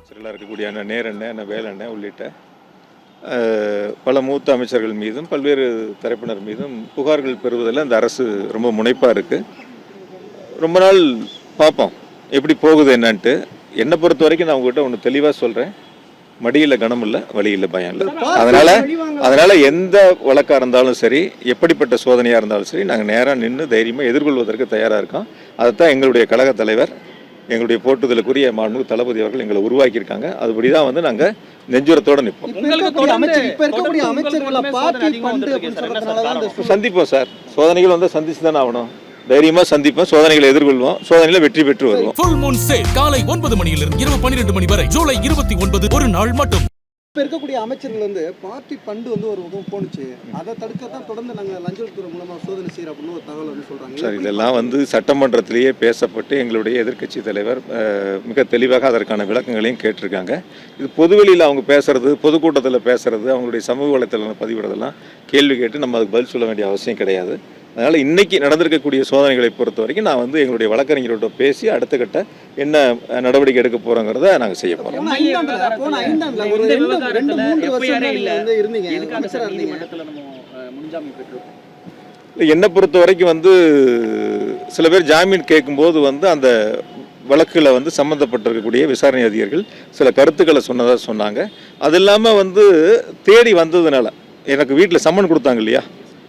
அமைச்சர்களாக இருக்கக்கூடிய அண்ணன் நேரண்ணன், அண்ணன் வேலண்ணன் உள்ளிட்ட பல மூத்த அமைச்சர்கள் மீதும் பல்வேறு தரப்பினர் மீதும் புகார்கள் பெறுவதில் அந்த அரசு ரொம்ப முனைப்பாக இருக்குது. ரொம்ப நாள் பார்ப்போம் எப்படி போகுது என்னன்ட்டு. என்னை பொறுத்த வரைக்கும் நான் உங்கள்கிட்ட ஒன்று தெளிவாக சொல்கிறேன், மடியில் கனம் இல்லை, வழியில் பயம் இல்லை. அதனால் எந்த வழக்காக இருந்தாலும் சரி, எப்படிப்பட்ட சோதனையாக இருந்தாலும் சரி, நாங்கள் நேராக நின்று தைரியமாக எதிர்கொள்வதற்கு தயாராக இருக்கோம். அதைத்தான் எங்களுடைய கழக தலைவர், எங்களுடைய போட்டுதலுக்குரிய மாண்புமிகு தளபதி அவர்கள் எங்களை உருவாக்கியிருக்காங்க. அதுபடி தான் வந்து நாங்கள் நெஞ்சுரத்தோடு நிற்போம். சந்திப்போம் சார், சோதனைகள் வந்து சந்திச்சு தானே ஆகணும். தைரியமா சந்திப்போம், சோதனைகளை எதிர்கொள்வோம், சோதனைகளை வெற்றி பெற்று வருவோம். ஃபுல் மூன் சேல் காலை 9 மணியிலிருந்து இரவு 12 மணி வரை, ஜூலை 29 ஒரு நாள் மட்டும். இப்போ இருக்கக்கூடிய அமைச்சர்கள் வந்து பார்ட்டி ஃபண்டு வந்து ஒரு உதவும் போணுச்சு, அதை தடுக்கத்தான் தொடர்ந்து நாங்கள் லஞ்சத்துறை மூலமாக சோதனை செய்கிறோம் அப்படின்னு ஒரு தகவல் வந்து சொல்கிறாங்க சார். இதெல்லாம் வந்து சட்டமன்றத்திலேயே பேசப்பட்டு எங்களுடைய எதிர்க்கட்சி தலைவர் மிக தெளிவாக அதற்கான விளக்கங்களையும் கேட்டிருக்காங்க. இது பொதுவெளியில் அவங்க பேசுறது, பொதுக்கூட்டத்தில் பேசுறது, அவங்களுடைய சமூக வலைத்தளத்தில் பதிவிடுறதெல்லாம் கேள்வி கேட்டு நம்ம அதுக்கு பதில் சொல்ல வேண்டிய அவசியம் கிடையாது. அதனால் இன்றைக்கி நடந்திருக்கக்கூடிய சோதனைகளை பொறுத்த வரைக்கும் நான் வந்து எங்களுடைய வழக்கறிஞரோட பேசி அடுத்த கட்ட என்ன நடவடிக்கை எடுக்க போகிறோங்கிறத நாங்கள் செய்ய போகிறோம். என்னை பொறுத்த வரைக்கும் வந்து சில பேர் ஜாமீன் கேட்கும்போது வந்து அந்த வழக்கில் வந்து சம்மந்தப்பட்டிருக்கக்கூடிய விசாரணை அதிகாரிகள் சில கருத்துக்களை சொன்னதாக சொன்னாங்க. அது இல்லாமல் வந்து தேடி வந்ததுனால எனக்கு வீட்டில் சம்மன் கொடுத்தாங்க இல்லையா,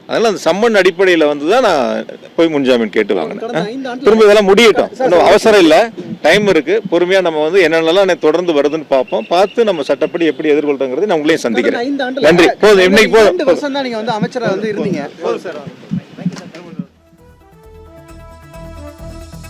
அதனால் அந்த சம்மன் அடிப்படையில் வந்து தான் நான் போய் முன்ஜாமீன் கேட்டு வாங்கினேன். திரும்ப இதெல்லாம் முடியட்டும், இன்னும் அவசரம் இல்லை, டைம் இருக்குது. பொறுமையாக நம்ம வந்து என்னென்னலாம் தொடர்ந்து வருதுன்னு பார்ப்போம். பார்த்து நம்ம சட்டப்படி எப்படி எதிர்கொள்றோங்கிறது நான் உங்களையும் சந்திக்கிறேன். நன்றி. போதும், இன்னைக்கு போதும். நீங்கள் வந்து அமைச்சராக வந்து இருந்தீங்க.